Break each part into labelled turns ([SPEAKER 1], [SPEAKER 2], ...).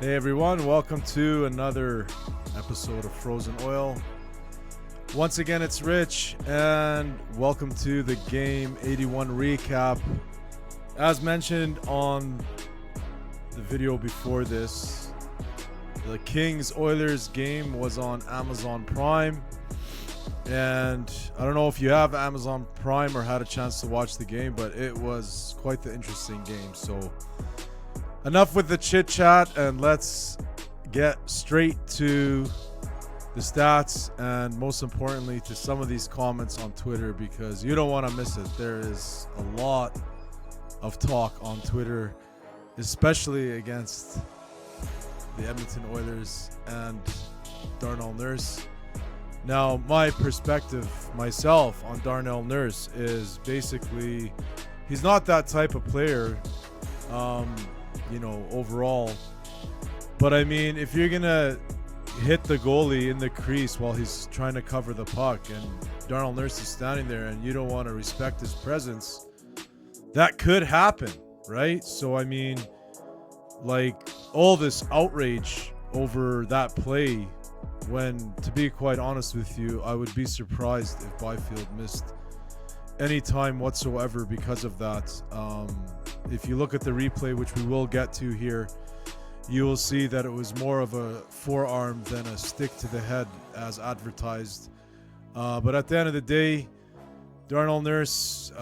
[SPEAKER 1] Hey everyone, welcome to another episode of Frozen Oil. Once again, it's Rich, and welcome to the Game 81 recap. As mentioned on the video before this, the Kings Oilers game was on Amazon Prime, and I don't know if you have Amazon Prime or had a chance to watch the game, but it was quite the interesting game. So enough with the chit chat, and let's get straight to the stats, and most importantly to some of these comments on Twitter, because you don't want to miss it. There is a lot of talk on Twitter, especially against the Edmonton Oilers and Darnell Nurse. Now, my perspective myself on Darnell Nurse is basically he's not that type of player, overall. But I mean, if you're gonna hit the goalie in the crease while he's trying to cover the puck and Darnell Nurse is standing there and you don't want to respect his presence, that could happen, right? So I mean, like, all this outrage over that play, when, to be quite honest with you, I would be surprised if Byfield missed any time whatsoever because of that. If you look at the replay, which we will get to here, you will see that it was more of a forearm than a stick to the head as advertised. But at the end of the day, Darnell Nurse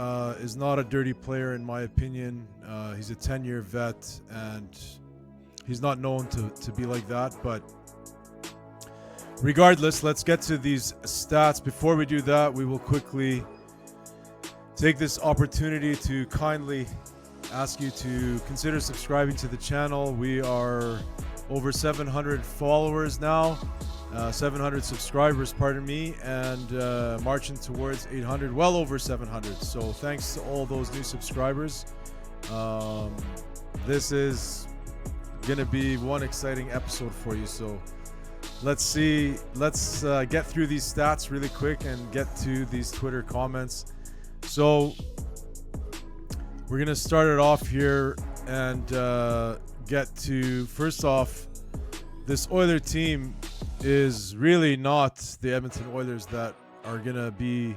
[SPEAKER 1] is not a dirty player in my opinion. He's a 10-year vet, and he's not known to be like that. But regardless, let's get to these stats. Before we do that, we will quickly take this opportunity to kindly ask you to consider subscribing to the channel. We are over 700 followers now, 700 subscribers, pardon me, and marching towards 800, well over 700. So thanks to all those new subscribers. This is gonna be one exciting episode for you. So let's get through these stats really quick and get to these Twitter comments. So we're going to start it off here and get to, first off, this Oiler team is really not the Edmonton Oilers that are going to be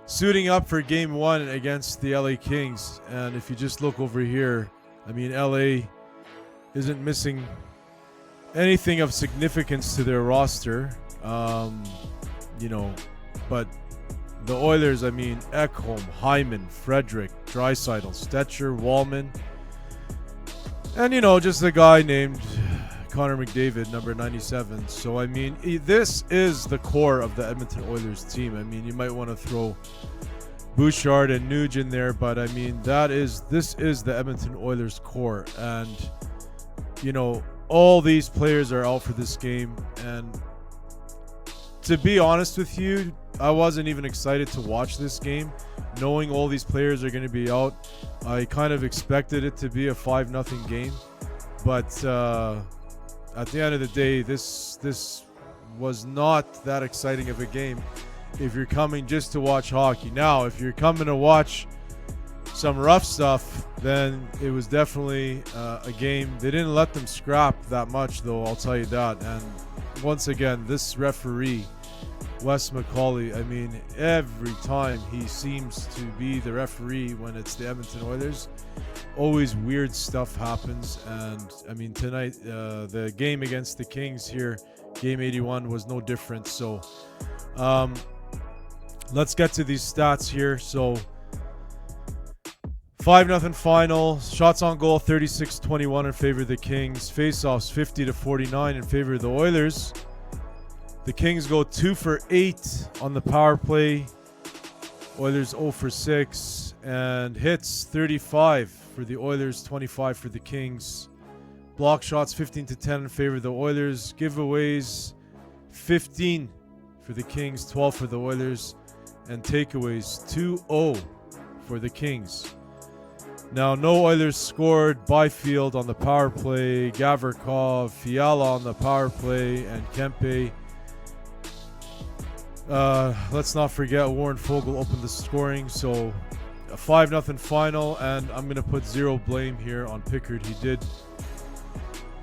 [SPEAKER 1] suiting up for Game 1 against the LAkings. And if you just look over here, I mean, LA isn't missing anything of significance to their roster, but the Oilers, I mean, Ekholm, Hyman, Frederick, Draisaitl, Stetcher, Wallman, and, just a guy named Connor Mcdavid, number 97. So, I mean, this is the core of the Edmonton Oilers team. I mean, you might want to throw Bouchard and Nuge in there, but, I mean, this is the Edmonton Oilers core. And, all these players are out for this game. And to be honest with you, I wasn't even excited to watch this game, knowing all these players are going to be out. I kind of expected it to be a 5-0 game, but at the end of the day, this was not that exciting of a game if you're coming just to watch hockey. Now, if you're coming to watch some rough stuff, then it was definitely a game. They didn't let them scrap that much, though, I'll tell you that. And once again, this referee, Wes McCauley, I mean, every time he seems to be the referee when it's the Edmonton Oilers, always weird stuff happens. And I mean, tonight, the game against the Kings here, Game 81, was no different. So let's get to these stats here. So 5-0 final. Shots on goal 36-21 in favor of the Kings. Faceoffs 50-49 in favor of the Oilers. The Kings go 2 for 8 on the power play. Oilers 0 for 6. And hits 35 for the Oilers, 25 for the Kings. Block shots 15-10 in favor of the Oilers. Giveaways 15 for the Kings, 12 for the Oilers. And takeaways 2-0 for the Kings. Now, no Oilers scored. Byfield on the power play. Gavrikov, Fiala on the power play, and Kempe. Let's not forget Warren Fogle opened the scoring. So a 5-0 final, and I'm going to put zero blame here on Pickard. He did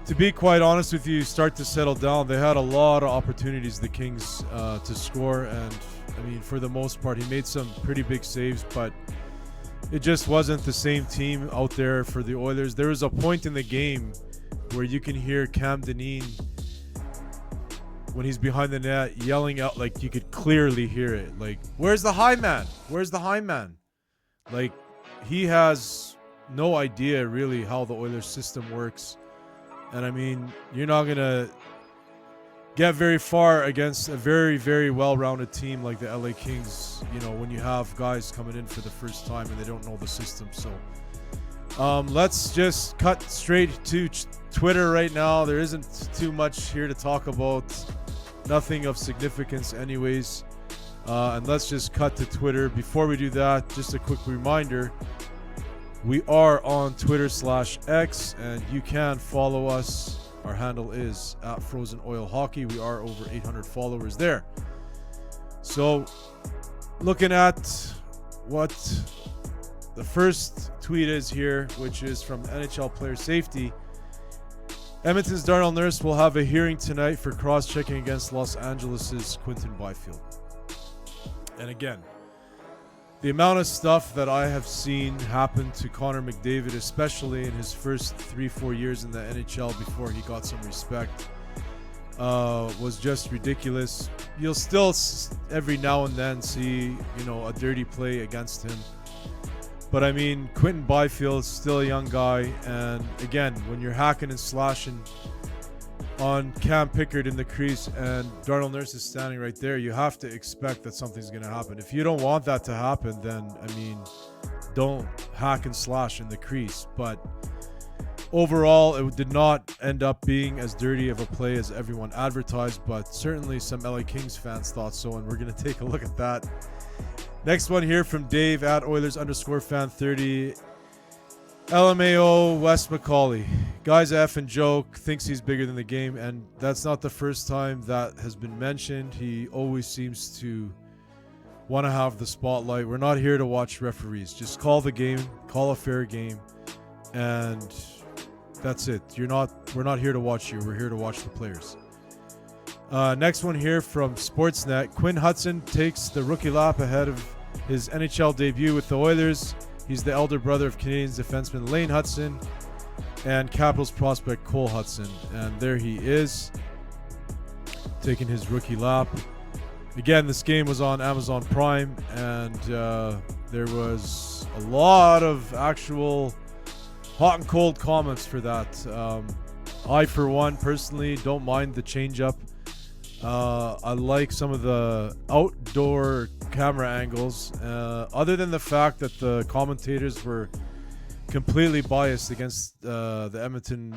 [SPEAKER 1] to be quite honest with you, start to settle down. They had a lot of opportunities, the Kings, to score, and I mean, for the most part, he made some pretty big saves, but it just wasn't the same team out there for the Oilers. There was a point in the game where you can hear Cam Dineen, when he's behind the net, yelling out, like you could clearly hear it. Like, where's the Hyman? Where's the Hyman? Like, he has no idea really how the Oilers system works. And I mean, you're not going to get very far against a very, very well-rounded team like the LAkings, you know, when you have guys coming in for the first time and they don't know the system. So let's just cut straight to Twitter right now. There isn't too much here to talk about. Nothing of significance anyways. And let's just cut to Twitter. Before we do that, just a quick reminder. We are on Twitter/X, and you can follow us. Our handle is @Frozen Oil Hockey. We are over 800 followers there. So, looking at what the first tweet is here, which is from NHL Player Safety. Edmonton's Darnell Nurse will have a hearing tonight for cross-checking against Los Angeles' Quinton Byfield. And again, the amount of stuff that I have seen happen to Connor McDavid, especially in his first 3-4 years in the NHL before he got some respect, was just ridiculous. You'll still every now and then see, you know, a dirty play against him. But I mean, Quinton Byfield is still a young guy, and again, when you're hacking and slashing on Cam Pickard in the crease and Darnell Nurse is standing right there, you have to expect that something's going to happen. If you don't want that to happen, then, I mean, don't hack and slash in the crease. But overall, it did not end up being as dirty of a play as everyone advertised, but certainly some LAkings fans thought so, and we're going to take a look at that. Next one here from Dave @Oilers_fan30. LMAO Wes McCauley. Guy's a effing joke, thinks he's bigger than the game, and that's not the first time that has been mentioned. He always seems to want to have the spotlight. We're not here to watch referees. Just call the game, call a fair game, and that's it. We're not here to watch you. We're here to watch the players. Next one here from Sportsnet. Quinn Hudson takes the rookie lap ahead of his NHL debut with the Oilers. He's the elder brother of Canadiens defenseman Lane Hudson and Capitals prospect Cole Hudson. And there he is, taking his rookie lap. Again, this game was on Amazon Prime, and there was a lot of actual hot and cold comments for that. I, for one, personally don't mind the change-up. I like some of the outdoor camera angles, other than the fact that the commentators were completely biased against the Edmonton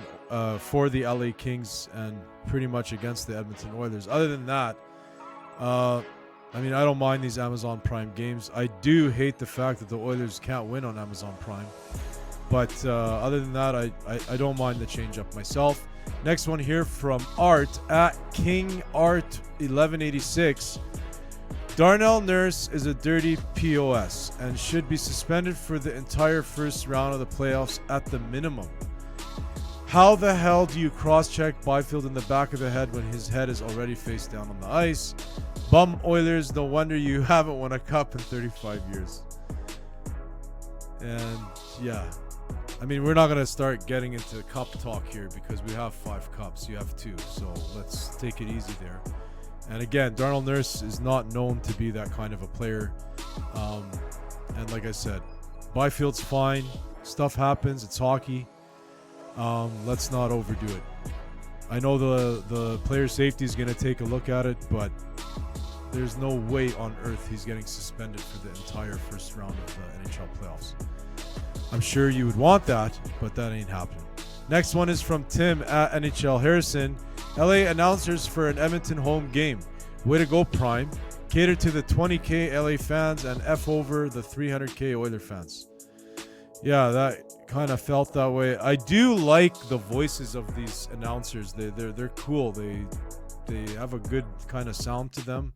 [SPEAKER 1] for the LAkings and pretty much against the Edmonton Oilers. Other than that, I mean, I don't mind these Amazon Prime games. I do hate the fact that the Oilers can't win on Amazon Prime, but other than that, I don't mind the change up myself. Next one here from Art @KingArt1186. Darnell Nurse is a dirty POS and should be suspended for the entire first round of the playoffs at the minimum. How the hell do you cross-check Byfield in the back of the head when his head is already face down on the ice? Bum Oilers, no wonder you haven't won a cup in 35 years. And yeah, I mean, we're not going to start getting into cup talk here because we have 5 cups. You have 2, so let's take it easy there. And again, Darnell Nurse is not known to be that kind of a player. And like I said, Byfield's fine. Stuff happens. It's hockey. Let's not overdo it. I know the player safety is going to take a look at it, but there's no way on earth he's getting suspended for the entire first round of the NHL playoffs. I'm sure you would want that, but that ain't happening. Next one is from Tim @NHL Harrison. LA announcers for an Edmonton home game. Way to go, Prime. Cater to the 20K LA fans and F over the 300K Oiler fans. Yeah, that kind of felt that way. I do like the voices of these announcers. They're cool. They have a good kind of sound to them.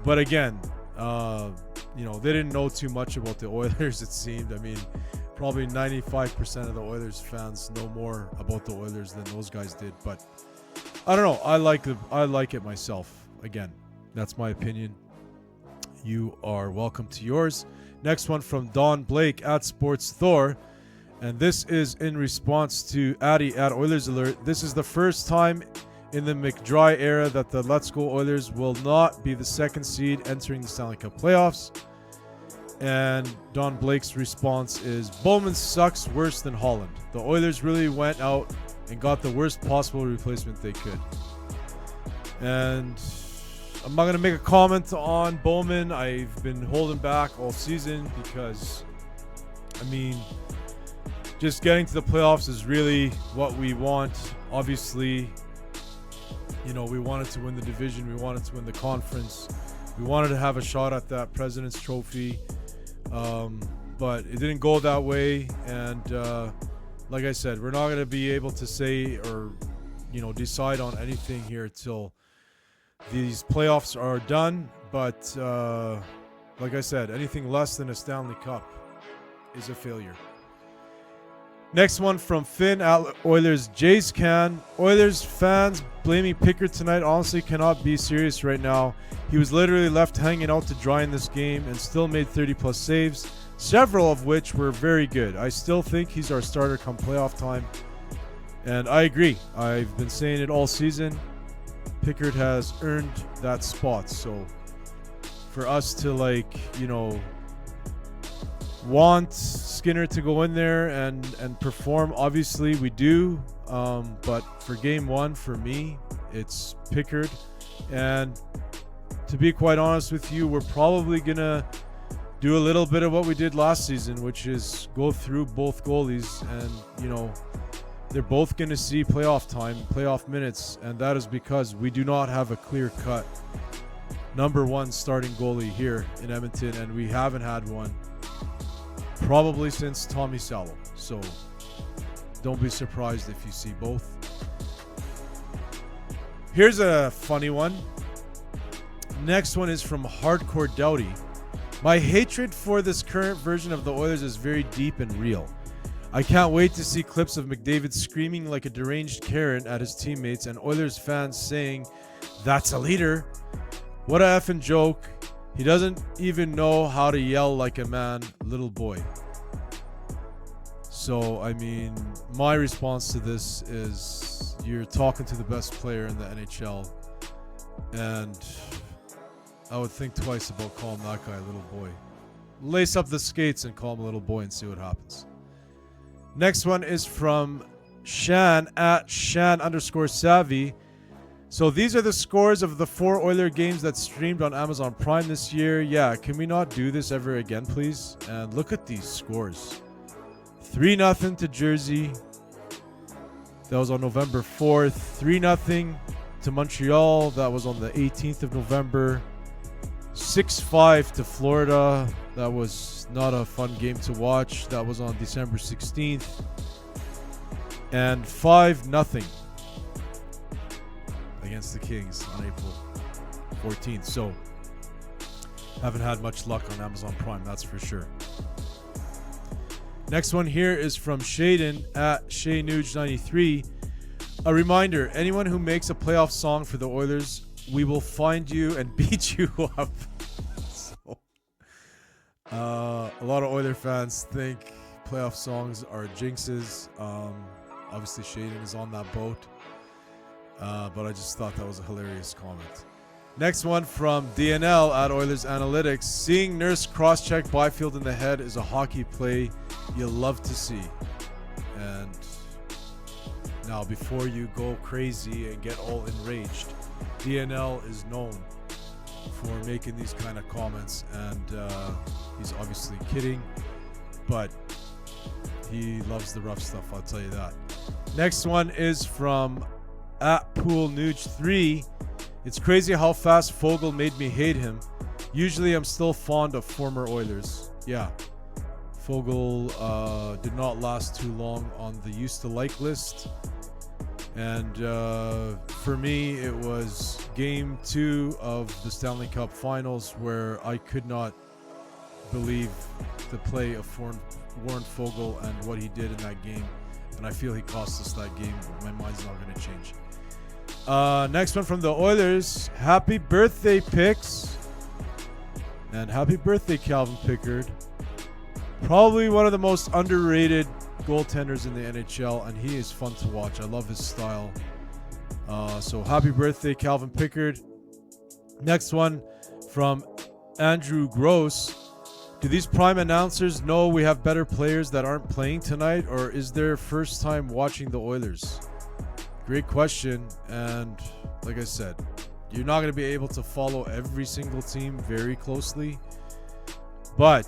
[SPEAKER 1] But again, you know, they didn't know too much about the Oilers, it seemed. I mean, probably 95% of the Oilers fans know more about the Oilers than those guys did. But I don't know. I like it myself. Again, that's my opinion. You are welcome to yours. Next one from Don Blake at Sports Thor. And this is in response to Addy at Oilers Alert. This is the first time in the McDry era that the Let's Go Oilers will not be the second seed entering the Stanley Cup playoffs. And Don Blake's response is, Bowman sucks worse than Holland. The Oilers really went out and got the worst possible replacement they could. And I'm not going to make a comment on Bowman. I've been holding back all season because, I mean, just getting to the playoffs is really what we want. Obviously, you know, we wanted to win the division. We wanted to win the conference. We wanted to have a shot at that President's Trophy. But it didn't go that way. And like I said, we're not going to be able to say or, you know, decide on anything here till these playoffs are done. But like I said, anything less than a Stanley Cup is a failure. Next one from Finn at Oilers Jays Can. Oilers fans blaming Pickard tonight honestly cannot be serious right now. He was literally left hanging out to dry in this game and still made 30-plus saves, several of which were very good. I still think he's our starter come playoff time. And I agree. I've been saying it all season. Pickard has earned that spot. So for us to, like, you know, want Skinner to go in there and perform, obviously we do, but for game one, for me, it's Pickard. And to be quite honest with you, we're probably gonna do a little bit of what we did last season, which is go through both goalies, and you know, they're both gonna see playoff time, playoff minutes, and that is because we do not have a clear-cut number one starting goalie here in Edmonton, and we haven't had one probably since Tommy Salo. So don't be surprised if you see both. Here's a funny one. Next one is from Hardcore Doughty. My hatred for this current version of the Oilers is very deep and real. I can't wait to see clips of McDavid screaming like a deranged Karen at his teammates and Oilers fans saying, "That's a leader." What a effing joke. He doesn't even know how to yell like a man, little boy. So, I mean, my response to this is you're talking to the best player in the NHL, and I would think twice about calling that guy a little boy. Lace up the skates and call him a little boy and see what happens. Next one is from Shan at Shan_Savvy. So these are the scores of the 4 Oiler games that streamed on Amazon Prime this year. Yeah, can we not do this ever again, please? And look at these scores. 3-0 to Jersey. That was on November 4th. 3-0 to Montreal. That was on the 18th of November. 6-5 to Florida. That was not a fun game to watch. That was on December 16th. And 5-0 against the Kings on April 14th. So, haven't had much luck on Amazon Prime, that's for sure. Next one here is from Shaden at ShayNuge93. A reminder, anyone who makes a playoff song for the Oilers, we will find you and beat you up. So, a lot of Oiler fans think playoff songs are jinxes. Obviously, Shaden is on that boat. But I just thought that was a hilarious comment. Next one from DNL at Oilers Analytics. Seeing Nurse cross-check Byfield in the head is a hockey play you love to see. And now, before you go crazy and get all enraged, DNL is known for making these kind of comments, and he's obviously kidding, but he loves the rough stuff, I'll tell you that. Next one is from at Pool Nuge 3. It's crazy how fast Fogel made me hate him. Usually I'm still fond of former Oilers. Yeah, Fogel did not last too long on the used to like list. And for me, it was game 2 of the Stanley Cup Finals where I could not believe the play of Warren Fogle and what he did in that game. And I feel he cost us that game. My mind's not going to change. Next one from the Oilers. Happy birthday, Picks. And happy birthday, Calvin Pickard. Probably one of the most underrated goaltenders in the NHL, and he is fun to watch. I love his style. So happy birthday, Calvin Pickard. Next one from Andrew Gross. Do these prime announcers know we have better players that aren't playing tonight, or is their first time watching the Oilers? Great question. And like I said, you're not going to be able to follow every single team very closely, but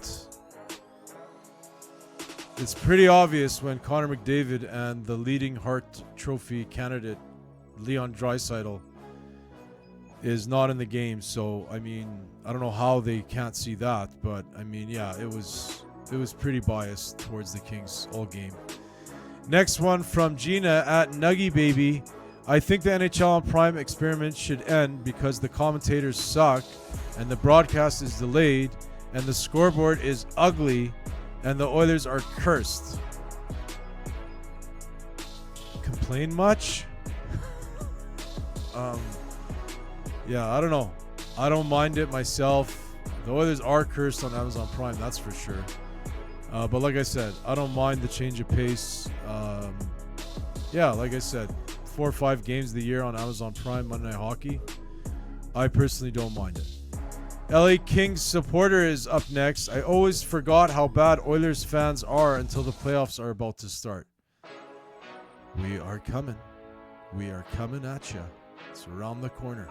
[SPEAKER 1] it's pretty obvious when Connor McDavid and the leading Hart Trophy candidate Leon Draisaitl is not in the game. So I mean, I don't know how they can't see that, but I mean, yeah, it was pretty biased towards the Kings all game. Next one from Gina at Nuggy Baby. I think the NHL on Prime experiment should end because the commentators suck and the broadcast is delayed and the scoreboard is ugly and the Oilers are cursed. Complain much? Yeah, I don't know. I don't mind it myself. The Oilers are cursed on Amazon Prime, that's for sure. But like I said, I don't mind the change of pace. Yeah, like I said, 4 or 5 games of the year on Amazon Prime, Monday Night Hockey. I personally don't mind it. LAkings supporter is up next. I always forgot how bad Oilers fans are until the playoffs are about to start. We are coming. We are coming at you. It's around the corner.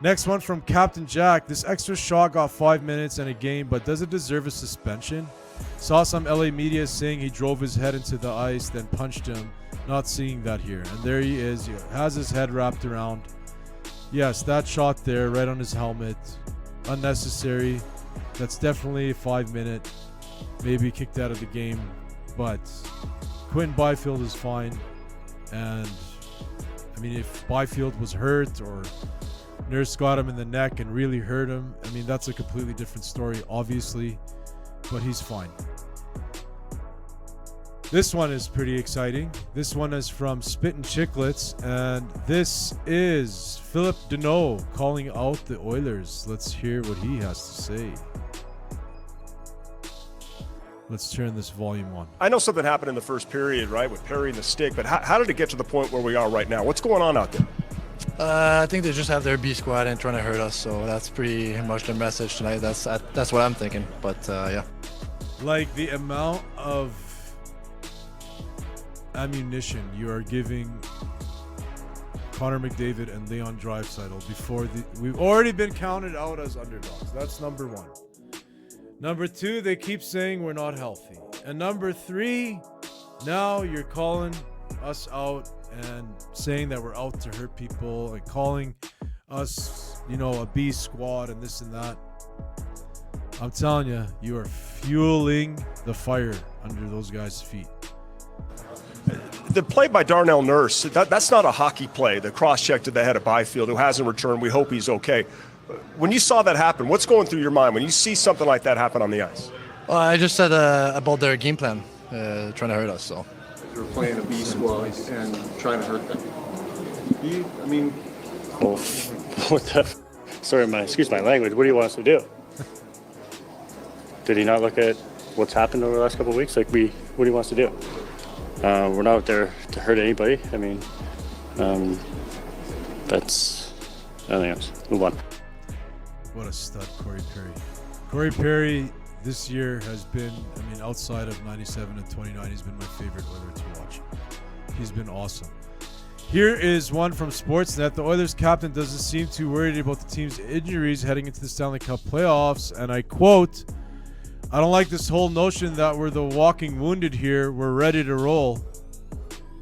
[SPEAKER 1] Next one from Captain Jack. This extra shot got 5 minutes and a game, but does it deserve a suspension? Saw some LA media saying he drove his head into the ice, then punched him. Not seeing that here. And there he is. He has his head wrapped around. Yes, that shot there right on his helmet. Unnecessary. That's definitely a 5-minute. Maybe kicked out of the game. But Quentin Byfield is fine. And I mean, if Byfield was hurt or Nurse got him in the neck and really hurt him, I mean, that's a completely different story, obviously. But he's fine. This one is pretty exciting. This one is from Spit and Chicklets, and this is Philip Deneau calling out the Oilers. Let's hear what he has to say. Let's turn this volume on.
[SPEAKER 2] I know something happened in the first period, right, with Perry and the stick, but how did it get to the point where we are right now? What's going on out there?
[SPEAKER 3] I think they just have their B squad and trying to hurt us, so that's pretty much their message tonight. That's what I'm thinking, but yeah.
[SPEAKER 1] Like the amount of ammunition you are giving Connor McDavid and Leon Draisaitl before we've already been counted out as underdogs. That's number one. Number two, they keep saying we're not healthy. And number three, now you're calling us out and saying that we're out to hurt people and calling us, you know, a B squad and this and that. I'm telling you, you are fueling the fire under those guys' feet.
[SPEAKER 2] The play by Darnell Nurse, that's not a hockey play. The cross-check to the head of Byfield, who hasn't returned. We hope he's okay. When you saw that happen, what's going through your mind when you see something like that happen on the ice?
[SPEAKER 3] Well, I just said about their game plan, trying to hurt us. So
[SPEAKER 4] you're playing a B squad and trying to hurt them. I mean,
[SPEAKER 5] well, what the? Sorry, excuse my language. What do you want us to do? Did he not look at what's happened over the last couple of weeks? Like, what do you want us to do? We're not out there to hurt anybody. I mean, that's nothing else. Move on.
[SPEAKER 1] What a stud, Corey Perry. Corey Perry this year has been, I mean, outside of 97 and 29, he's been my favorite Oiler to watch. He's been awesome. Here is one from Sportsnet. The Oilers captain doesn't seem too worried about the team's injuries heading into the Stanley Cup playoffs. And I quote, I don't like this whole notion that we're the walking wounded here. We're ready to roll.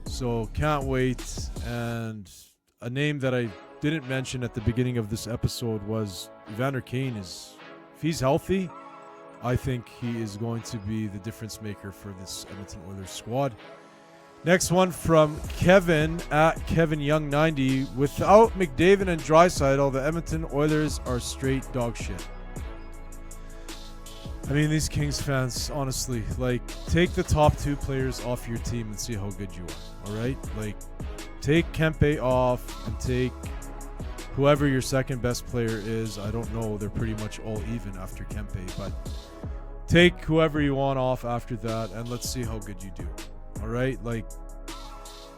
[SPEAKER 1] So can't wait. And a name that I didn't mention at the beginning of this episode was Evander Kane. If he's healthy, I think he is going to be the difference maker for this Edmonton Oilers squad. Next one from Kevin at KevinYoung90. Without McDavid and Draisaitl, the Edmonton Oilers are straight dog shit. I mean, these Kings fans, honestly, like, take the top 2 players off your team and see how good you are, all right? Like, take Kempe off and take whoever your second best player is. I don't know. They're pretty much all even after Kempe, but take whoever you want off after that, and let's see how good you do, all right? Like,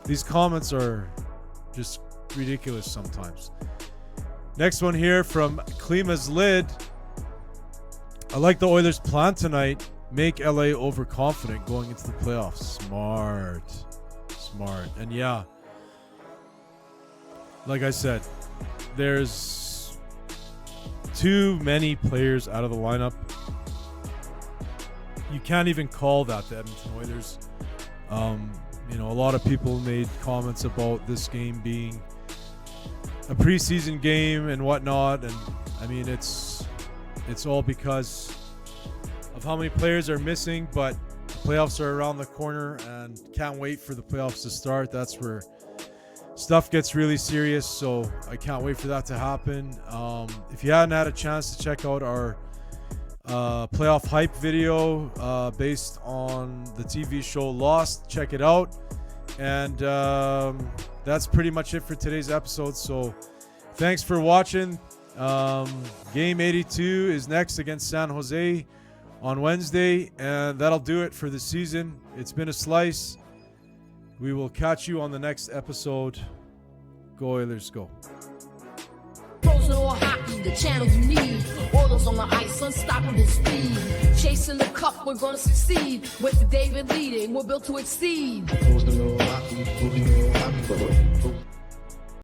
[SPEAKER 1] these comments are just ridiculous sometimes. Next one here from Klima's Lid. I like the Oilers' plan tonight. Make LA overconfident going into the playoffs. Smart. And yeah, like I said, there's too many players out of the lineup. You can't even call that the Edmonton Oilers. You know, a lot of people made comments about this game being a preseason game and whatnot, and I mean, it's all because of how many players are missing, but the playoffs are around the corner and can't wait for the playoffs to start. That's where stuff gets really serious, so I can't wait for that to happen. If you hadn't had a chance to check out our playoff hype video based on the TV show Lost, check it out. And that's pretty much it for today's episode, so thanks for watching. Game 82 is next against San Jose on Wednesday, and that'll do it for the season. It's been a slice. We will catch you on the next episode. Go Oilers, go.
[SPEAKER 6] Frozen Oil Hockey, the channel you need. Oilers on the ice, unstoppable speed. Chasing the cup, we're gonna succeed. With David leading, we're built to exceed.
[SPEAKER 7] Frozen Oil Hockey,